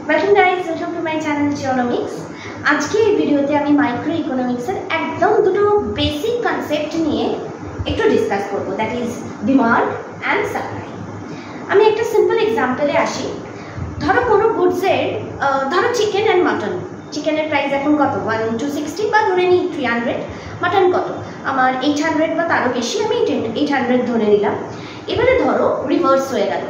Welcome guys, welcome to my channel Geonomics. আজকে এই ভিডিওতে আমি মাইক্রো ইকোনমিক্সের একদম দুটো বেসিক কনসেপ্ট নিয়ে একটু ডিসকাস করব, that is demand and supply. আমি একটা সিম্পল এক্সাম্পলে আসি। ধরো কোনো গুডসের, ধরো চিকেন অ্যান্ড মাটন। চিকেনের প্রাইস এখন কত? 160 বা ধরে নিই 300। মাটন কত? আমার 800 বা তারও বেশি, আমি 800 ধরে নিলাম। এবারে ধরো রিভার্স হয়ে গেল,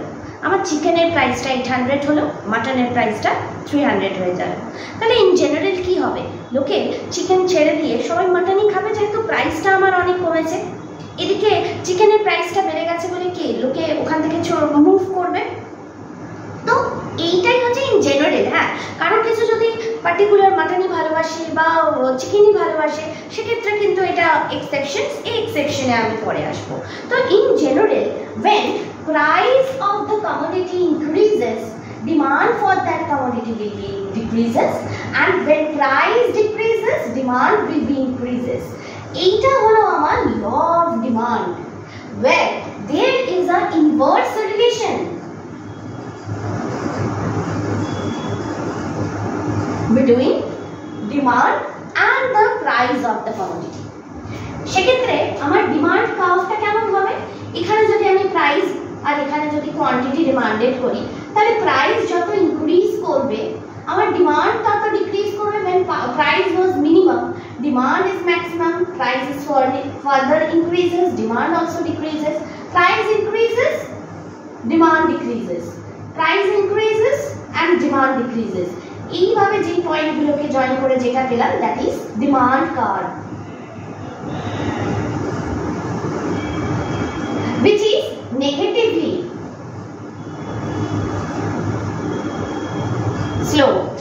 আমার চিকেনের প্রাইসটা 800 হলো, মাটনের প্রাইসটা 300 হয়ে যাবে। তাহলে ইন জেনারেল কি হবে? লোকে চিকেন ছেড়ে দিয়ে সবাই মাটনই খাবে, যেহেতু প্রাইসটা আমার অনেক কমেছে। এদিকে চিকেনের প্রাইসটা বেড়ে গেছে বলে কি লোকে ওখান থেকে মুভ করবে। তো এইটাই হচ্ছে ইন জেনারেল। হ্যাঁ, কারো কিছু যদি পার্টিকুলার মাটনই ভালোবাসে বা চিকেনই ভালোবাসে, সেক্ষেত্রে কিন্তু এটা এক্সেপশন, এই এক্সেপশনে আমি পরে আসবো। তো in general when price of the commodity increases, demand for that commodity will be decreases, and when price decreases, demand will be increases. এইটা হলো আমার law of demand, where there is an inverse relation between demand and the price of the commodity. সেক্ষেত্রে আমার demand কার্ভটা কেমন হবে? এখানে যদি আমি প্রাইস আর এখানে যদি কোয়ান্টিটি ডিমান্ডেড করি, তাহলে প্রাইস যত ইনক্রিজ করবে আমার ডিমান্ড তত ডিক্রিজ করবে। when price was minimum, demand is maximum. Price is further increases, demand also decreases. Price increases, demand decreases. Price increases and demand decreases. এইভাবে যে পয়েন্টগুলোকে জয়েন করে যেটা পেলাম, that is demand curve, which is negatively sloped.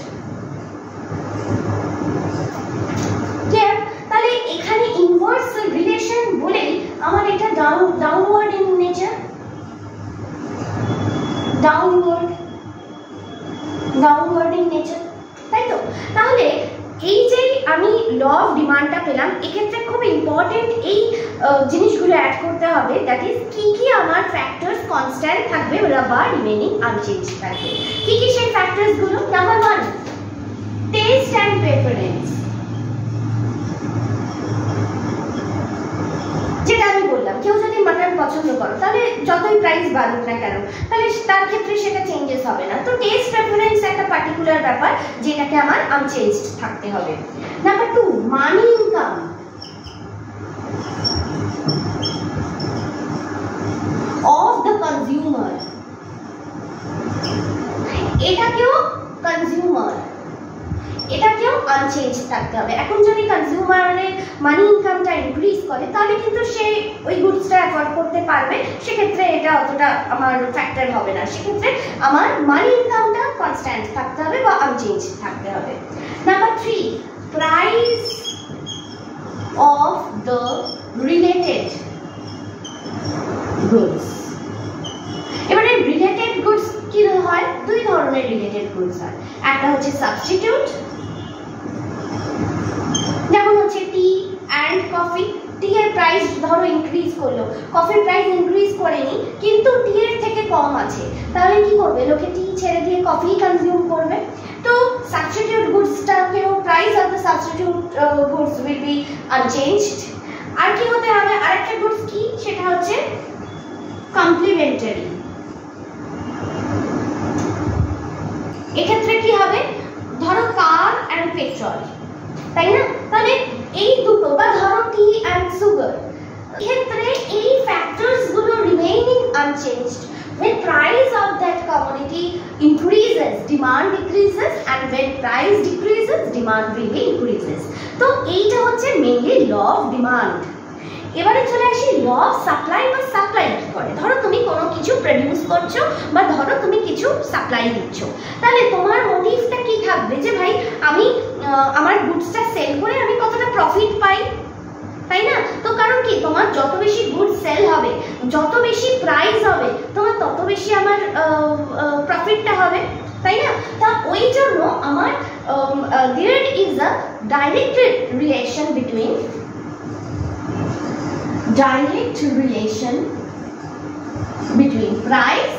তাহলে এখানে inverse relation বলে আমার এটা downward in nature, downward in nature, তাই তো? তাহলে এই যে আমি ল অফ ডিমান্ডটা পেলাম, এক্ষেত্রে খুব ইম্পর্টেন্ট এই জিনিসগুলো অ্যাড করতে হবে, দ্যাট ইজ কি কি আমার ফ্যাক্টরস কনস্ট্যান্ট থাকবে বা রিমেইনিং আনচেঞ্জ থাকবে। কি কি সেই ফ্যাক্টরসগুলো? Number 1, test and preference. যেটা আমি বললাম, কেউ যদি মাটন পছন্দ করো, তাহলে যতই প্রাইস বাড়ুক না কেন, তাহলে তার ক্ষেত্রে সেটা চেঞ্জেস হবে না। তো টেস্ট প্রেফারেন্স একটা পার্টিকুলার ব্যাপার, যেটাকে আমার আনচেঞ্জড থাকতে হবে। Number 2, money income. Of the consumer, এটাকেও আনচেঞ্জ থাকতে হবে। এখন যদি কনজিউমারের মানি ইনকামটা ইনক্রিজ করে, তাহলে কিন্তু সে ওই গুডসটা অ্যাফোর্ড করতে পারবে, সেক্ষেত্রে এটা অতটা আমার ফ্যাক্টর হবে না। সেক্ষেত্রে আমার মানি ইনকামটা কনস্ট্যান্ট থাকতে হবে বা আনচেঞ্জ থাকতে হবে। Number 3, price of the related goods. এবারে রিলেটেড গুডস কি হয়? দুই ধরনের রিলেটেড গুডস হয়। একটা হচ্ছে সাবস্টিটিউট, যেমন হচ্ছে টি অ্যান্ড কফি। টি এর প্রাইস ধরো ইনক্রিজ করলো, কফির প্রাইস ইনক্রিজ করেনি, কিন্তু টি এর থেকে কম আছে, তাহলে কি করবে? লোকে টি ছেড়ে দিয়ে কফি কনজিউম করবে। তো সাবস্টিটিউট গুডসটাকেও price of the substitute goods will be unchanged. আর কি হতে হবে? আরেকটা গুডস কি? সেটা হচ্ছে কমপ্লিমেন্টারি। এক্ষেত্রে কি হবে? ধরো কার অ্যান্ড পেট্রোল, তাই না? তাহলে এই দুটো, বা ধরো টি অ্যান্ড সুগার, এক্ষেত্রে এই ফ্যাক্টরস গুলো remaining unchanged. when price of that commodity increases, demand decreases, and when price decreases, demand will be increases. তো এইটা হচ্ছে মেইনলি ল অফ ডিমান্ড। এবারে চলে আসি ল অফ সাপ্লাই বা সাপ্লাই কি করে। ধরো তুমি কোনো কিছু প্রডিউস করছো বা ধরো তুমি কিছু সাপ্লাই দিচ্ছ, তাহলে তোমার মোটিভটা কি থাকবে? যে ভাই আমি আমার গুডসটা সেল করে আমি কতটা প্রফিট পাই, তাই না? তো কারণ কি, তোমার যত বেশি গুড সেল হবে, যত বেশি প্রাইস হবে, তোমার তত বেশি আমার প্রফিটটা হবে, তাই না? তা ওই জন্য আমার there is a direct relation between price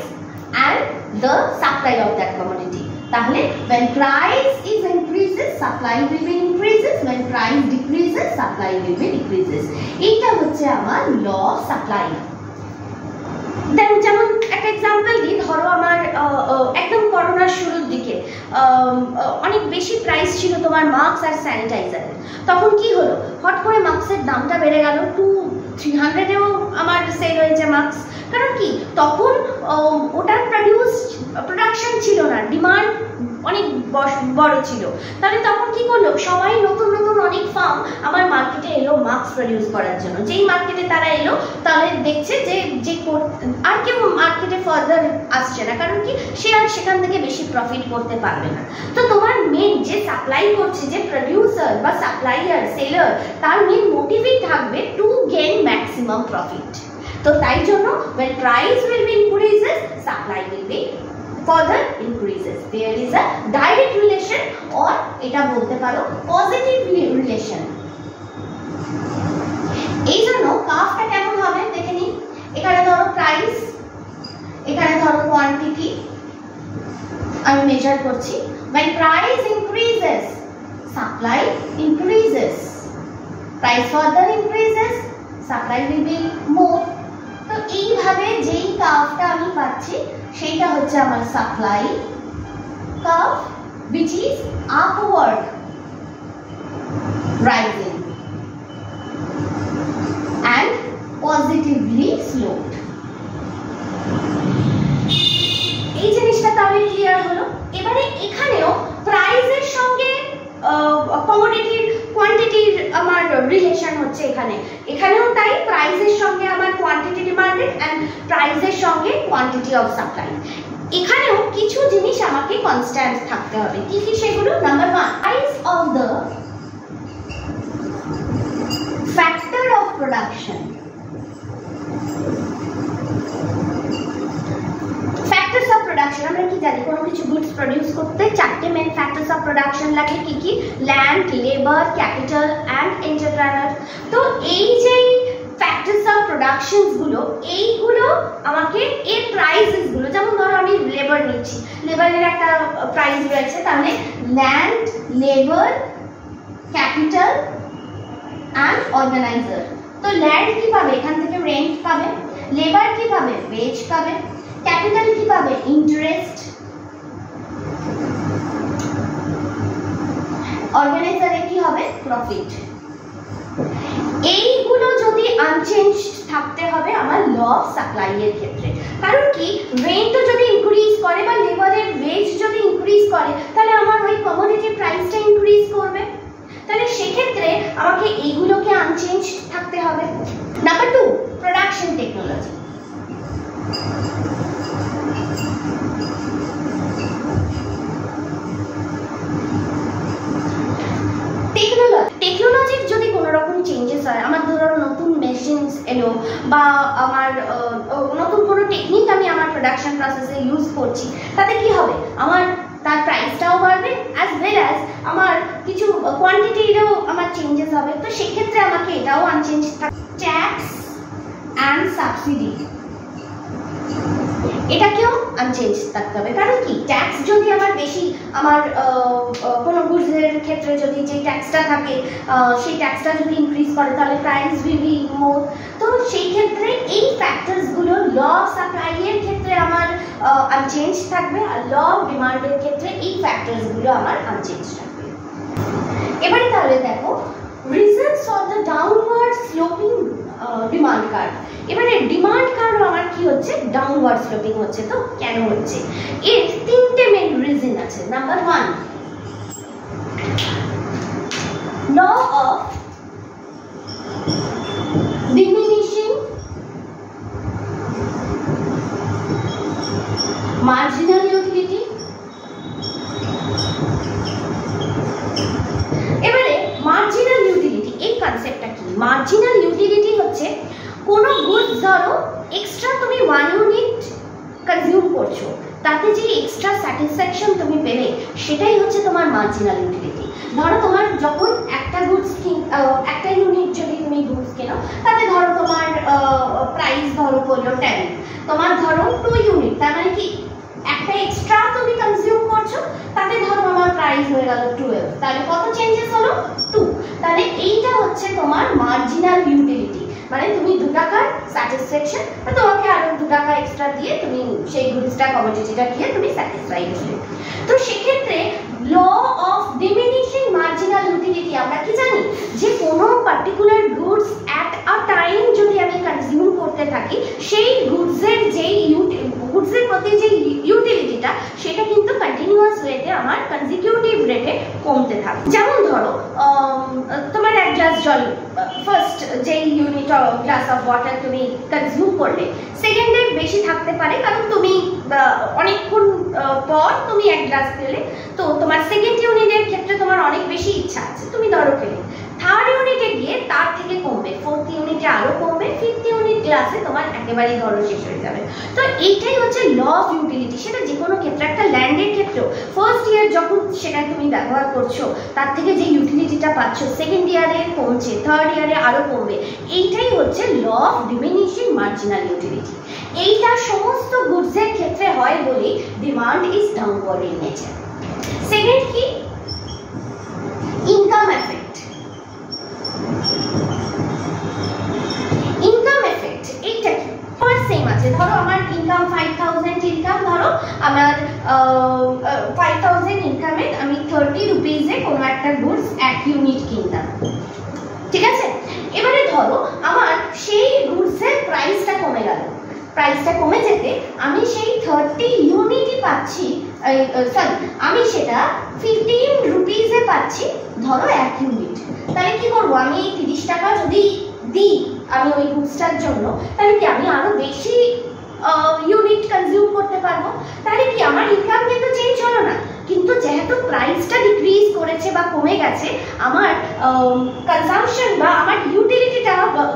and the supply of that commodity. তাহলে when price is increases supply will be increases, when price decreases supply will be decreases. এইটা হচ্ছে আমার ল অফ সাপ্লাই। দেন যেমন একটা example দিই, ধরো আমার একদম করোনার শুরুর দিকে অনেক বেশি প্রাইস ছিল তোমার মাস্ক আর স্যানিটাইজারের। তখন কি হলো, হট করে মাস্কের দামটা বেড়ে গেল, 200-300-এও আমার সেল হয়েছে মাস্ক। কারণ কি তখন ওটার প্রোডাকশন ছিল না, ডিমান্ড অনেক বড় ছিল। তাহলে তখন কি করলো, সবাই নতুন নতুন অনেক ফার্ম আমার মার্কেটে এলো মাস্ক প্রডিউস করার জন্য। যেই মার্কেটে তারা এলো তাহলে দেখছে যে আর কেউ মার্কেটে ফার্দার আসছে না, কারণ কি সে আর সেখান থেকে বেশি প্রফিট করতে পারবে না। তো তোমার মেন যে সাপ্লাই করছে, যে প্রডিউসার বা সাপ্লাইয়ার সেলার, তার মেন মোটিভই থাকবে টু গেইন ম্যাক্সিমাম প্রফিট। তো তাই জন্য when price will be increases, supply will be further increases. There is a direct relation or এটা বলতে পারো positive relation. এই জন্য কাফটা কেমন হবে দেখে নিই। এখানে ধরো প্রাইস, এখানে ধরো কোয়ান্টিটি, আমি মেজার করছি। when price increases, supply increases. Price further increases, supply will be more. তো এইভাবে যেই কার্ভটা আমি পাচ্ছি সেটা হচ্ছে আমার supply curve, which is upward rising and positively sloped. এই জিনিসটা তাহলে ক্লিয়ার হলো। এবারে এখানেও প্রাইসের সঙ্গে কমোডিটির কোয়ান্টিটির আমার রিলেশন হচ্ছে। এখানেও তাই, প্রাইসের সঙ্গে আমার কোয়ান্টিটি ডিমান্ডেড এন্ড প্রাইসের সঙ্গে কোয়ান্টিটি অফ সাপ্লাই। এখানেও কিছু জিনিস আমাকে কনস্ট্যান্ট থাকতে হবে। কি কি সেগুলো? Number 1, price of the factor of production. Factors of production আমরা কি জানি, কোনো কিছু গুডস প্রডিউস করতে 4টে মেন ফ্যাক্টরস অফ প্রোডাকশন লাগে। কি কি? Land, labour, capital and entrepreneur. তো এই যে ফ্যাক্টরস অফ প্রোডাকশনস গুলো, এইগুলো আমাকে এর প্রাইসেস গুলো, যেমন ধরো আমি লেবার নিচ্ছি, লেবারের একটা প্রাইস রয়েছে, তাহলে land, labour, capital and organiser. তো ল্যান্ড কি পাবে? এখান থেকে রেন্ট পাবে। লেবার কি পাবে? ওয়েজ পাবে। ক্যাপিটাল কি পাবে? ইন্টারেস্ট। অর্গানাইজারে কি হবে? প্রফিট। এইগুলো যদি আনচেঞ্জ থাকতে হবে আমার ল অফ সাপ্লাই এর ক্ষেত্রে। কারণ কি রেন্টও যদি ইনক্রিজ করে বা লেবারের ওয়েজ যদি ইনক্রিজ করে, তাহলে আমার ওই কমোডিটি প্রাইসটা ইনক্রিজ করবে। তাহলে সেক্ষেত্রে আমাকে এইগুলোকে আনচেঞ্জ থাকতে হবে। Number 2, production technology. টেকনোলজির যদি কোনো রকম চেঞ্জেস হয়, আমার ধরো নতুন মেশিনস এলো বা আমার নতুন কোনো টেকনিক আমি আমার প্রোডাকশন প্রসেসে ইউজ করছি, তাতে কি হবে? আমার তার প্রাইসটাও বাড়বে, অ্যাজ ওয়েল অ্যাজ আমার কিছু কোয়ান্টিটিরও আমার চেঞ্জেস হবে। তো সেক্ষেত্রে আমাকে এটাও আনচেঞ্জ থাকবে। ট্যাক্স অ্যান্ড সাবসিডি, এটাকেও আনচেঞ্জ থাকতে হবে। কারণ কি ট্যাক্স যদি আমার বেশি, আমার কোনো গুডসের ক্ষেত্রে যদি যে ট্যাক্সটা থাকে সেই ট্যাক্সটা যদি ইনক্রিজ করে, তাহলে প্রাইস উইল বি মোর। তো সেই ক্ষেত্রে এই ফ্যাক্টরসগুলো ল অফ সাপ্লাই এর ক্ষেত্রে আমার আনচেঞ্জ থাকবে, আর ল অফ ডিমান্ডের ক্ষেত্রে এই ফ্যাক্টরসগুলো আমার আনচেঞ্জ থাকবে। এবারে তাহলে দেখো reasons for the downward sloping demand curve. এবারে ডিমান্ড কার্ভ আমার কি হচ্ছে? ডাউনওয়ার্ড স্লোপিং হচ্ছে। তো কেন হচ্ছে? এর 3টে মেন রিজন আছে। Number 1, law of diminishing marginal utility. এবারে মার্জিনাল ইউটিলিটি, এই কনসেপ্টটা কি? মার্জিনাল ইউটিলিটি হচ্ছে কোনো গুডস ধরো এক্সট্রা তুমি 1 ইউনিট কনজিউম করছো, তাতে যে এক্সট্রা স্যাটিসফ্যাকশন তুমি পেলে, সেটাই হচ্ছে তোমার মার্জিনাল ইউটিলিটি। ধরো তোমার যখন একটা গুডস একটা ইউনিট যদি তুমি গুডস কেনো, তাতে ধরো তোমার প্রাইস ধরো পড়লো 10, তোমার ধরো 2 ইউনিট, তার মানে কি একটা এক্সট্রা তুমি কনজিউম করছো করছো, তাতে ধরো আমার প্রাইস হয়ে গেল 12, তাহলে কত চেঞ্জেস হলো 2। তাহলে এইটা হচ্ছে তোমার মার্জিনাল ইউটিলিটি, মানে তুমি 2 টাকার স্যাটিসফ্যাকশন, তোমাকে আরো 2 টাকা এক্সট্রা দিয়ে তুমি সেই গুডসটা কমোডিটিটা দিয়ে তুমি স্যাটিসফাই হলে। তো সেক্ষেত্রে law of diminishing marginal utility আমরা কি জানি, যে কোনো particular goods at a time যদি আমি কনজিউম করতে থাকি, সেই গুডসের গুডসের প্রতি যে ইউটিলিটিটা সেটা কিন্তু কন্টিনিউয়াস ওয়েতে আমার কনজিকিউটিভ রেটে কমতে থাকে। যেমন ধরো তোমার এক গ্লাস জল, ফার্স্ট যে unit of glass of water তুমি কনজিউম করলে, সেকেন্ডে বেশি থাকতে পারে, কারণ তুমি অনেকক্ষণ পর তুমি এক গ্লাস খেলে, তো তোমার সেকেন্ড ইউনিটের ক্ষেত্রে তোমার অনেক বেশি ইচ্ছা আছে, তুমি ধরো খেলে, থার্ড ইউনিটে গিয়ে তার থেকে কমবে, ফোর্থ ইউনিটে আরো কমবে, ফিফথ ইউনিট গ্লাসে তোমার একেবারেই ধরো শেষ হয়ে যাবে। তো এইটাই হচ্ছে ল অফ ইউটিলিটি। সেটা যে কোনো ক্ষেত্রে, একটা ল্যান্ডের ক্ষেত্রেও ফার্স্ট ইয়ার যখন সেটা তুমি ব্যবহার করছো, তার থেকে যে ইউটিলিটিটা পাচ্ছ, সেকেন্ড ইয়ারে কমছে, থার্ড ইয়ারে আরো কমবে। এইটাই হচ্ছে law of diminishing marginal utility. এইটা সমস্ত গুডসের ক্ষেত্রে হয় বলেই demand is downward in nature. Second কি, ইনকাম এফেক্ট। ইনকাম এফেক্ট এইটা কি, আমার সেম আছে, ধরো আমার ইনকাম 5000 ইনকাম, ধরো আমার 5000 ইনকামে আমি 30 রুপিজে কোনো একটা গুডস 1 ইউনিট কিনতাম, ঠিক আছে। এবারে ধরো আমার সেই গুডসের প্রাইসটা কমে গেল, প্রাইসটা কমে যেতে আমি সেই 30 ইউনিটই পাচ্ছি, সরি আমি সেটা 15 রুপিজে পাচ্ছি, ধরো 1 ইউনিট। তাহলে কি করবো, আমি এই 30 টাকা যদি দিই আমি ওই গুডসটার জন্য, তাহলে কি আমি আরো বেশি ইউনিট কনজিউম করতে পারবো। তাহলে কি আমার ইনকাম কিন্তু চেঞ্জ হলো না, কিন্তু যেহেতু প্রাইসটা ডিক্রিজ করেছে বা কমে গেছে, আমার কনজাম্পশন বা আমার ইউটিলিটিটা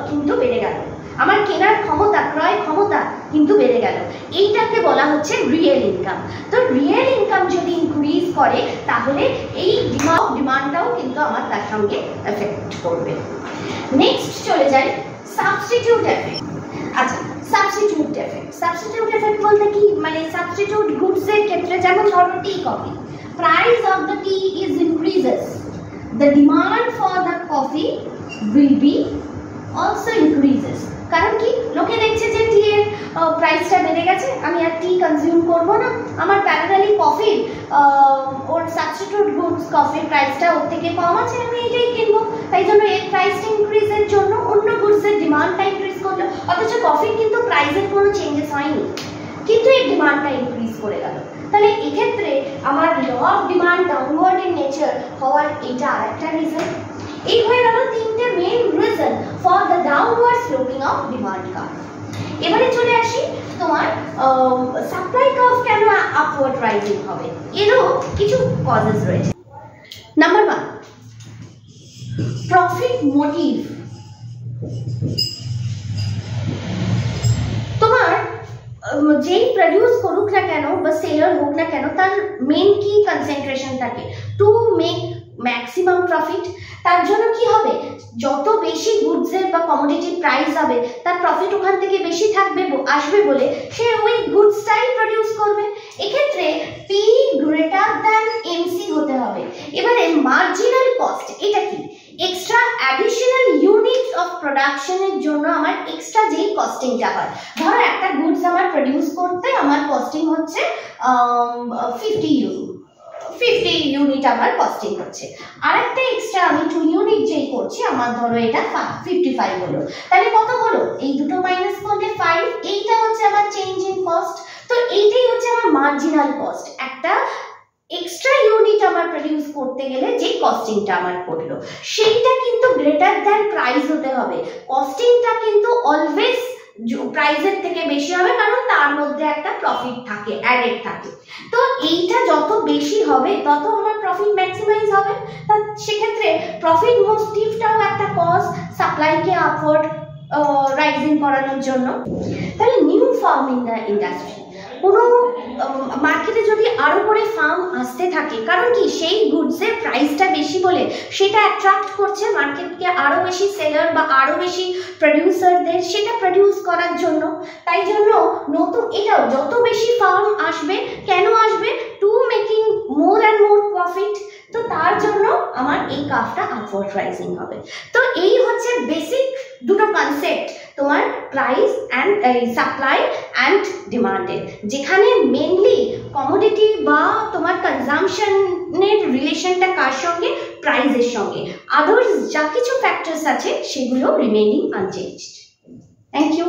কিন্তু বেড়ে গেল, আমার কেনার ক্ষমতা, ক্রয় ক্ষমতা কিন্তু বেড়ে গেল। এইটাকে বলা হচ্ছে রিয়েল ইনকাম। তো রিয়েল ইনকাম যদি ইনক্রিজ করে, তাহলে এই ডিমান্ডটাও কিন্তু আমার তার সঙ্গে এফেক্ট করবে। নেক্সট চলে যাই সাবস্টিটিউট এফেক্ট। আচ্ছা, সাবস্টিটিউট এফেক্ট, সাবস্টিটিউট এফেক্ট বলতে কি, মানে সাবস্টিটিউট গুডস এর ক্ষেত্রে, যেমন ধরো tea coffee, price of the T is increases, the demand for the coffee will be also increases. কারণ কি, লোকে দেখছে যে টি এর প্রাইসটা বেড়ে গেছে, আমি আর টি কনজিউম করব না, আমার প্যারালালি কফির ওর সাবস্টিটিউট গুডস কফির প্রাইসটা ওর থেকে কম আছে, আমি এটাই কিনবো, তাই জন্য এর প্রাইসটা ইনক্রিজের জন্য অন্য গুডসের ডিমান্ডটা ইনক্রিজ করলো। অথচ কফির কিন্তু প্রাইসের কোনো চেঞ্জেস হয়নি, কিন্তু এর ডিমান্ডটা ইনক্রিজ করে গেল। তাহলে এক্ষেত্রে আমার law of demand downward in nature হওয়ার এটা আরেকটা রিজন। এই হয়ে গেল তিনটে main reason for the downward sloping of demand curve. এবারে চলে আসি তোমার সাপ্লাই কার্ভ কেন আপওয়ার্ড রাইজিং হবে, এরও কিছু কজেস রয়েছে। Number 1, profit motive. তোমার যেই প্রডিউস করুক না কেন বা সেলার হোক না কেন, তার মেইন কি কনসেন্ট্রেশন থাকে, টু মেক ম্যাক্সিমাম প্রফিট। তার জন্য কি হবে, যত বেশি গুডসের বা কমোডিটি প্রাইস হবে, তার প্রফিট ওখান থেকে বেশি থাকবে, আসবে বলে সে ওই গুডসটাই প্রডিউস করবে। এক্ষেত্রে পি গ্রেটার দ্যান এমসি হতে হবে। এবারে মার্জিনাল কস্ট, এটা কি, এক্সট্রা অ্যাডিশনাল ইউনিট অফ প্রোডাকশনের জন্য আমার এক্সট্রা যেই কস্টিংটা হয়, ধরো একটা গুডস আমার প্রডিউস করতে আমার কস্টিং হচ্ছে 50 ইউনিট আমার কস্টিং হচ্ছে, আরেকটা এক্সট্রা আমি 2 ইউনিট যেই করছি, আমার ধরো এটা 55 হলো, তাহলে কত হলো, এই দুটো মাইনাস করলে 5, এইটা হচ্ছে আমার চেঞ্জ ইন কস্ট। তো এইটাই হচ্ছে আমার মার্জিনাল কস্ট, একটা এক্সট্রা ইউনিট আমার প্রডিউস করতে গেলে যে কস্টিংটা আমার পড়লো, সেইটা কিন্তু গ্রেটার দ্যান প্রাইস হতে হবে। কস্টিংটা কিন্তু অলওয়েজ প্রাইসের থেকে বেশি হবে, কারণ তার মধ্যে একটা প্রফিট থাকে, অ্যাডেড থাকে। তো এইটা যত বেশি হবে তত আমার প্রফিট ম্যাক্সিমাইজ হবে। তা সেক্ষেত্রে প্রফিট মোটিভটাও একটা কজ সাপ্লাইকে আপওয়ার্ড রাইজিং করানোর জন্য। তাহলে new firm in the industry, কোনো মার্কেটে যদি আরো করে ফার্ম আসতে থাকে, কারণ কি, সেই গুডসের প্রাইসটা বেশি বলে সেটা অ্যাট্রাক্ট করছে মার্কেটকে আরো বেশি সেলার বা আরো বেশি প্রডিউসারদের সেটা প্রডিউস করার জন্য। তাই জন্য নতুন এটাও যত বেশি ফার্ম আসবে, কেন আসবে, two making more and more profit, তো তার জন্য আমার এই কার্ভটা আপওয়ার্ড রাইজিং হবে। তো এই হচ্ছে বেসিক দুটো কনসেপ্ট তোমার প্রাইস অ্যান্ড সাপ্লাই অ্যান্ড ডিমান্ডের, যেখানে মেনলি কমোডিটি বা তোমার কনজামশনের রিলেশনটা কার সঙ্গে, প্রাইসের সঙ্গে। আদার্স যা কিছু ফ্যাক্টরস আছে সেগুলো রিমেইনিং আনচেঞ্জড। Thank you.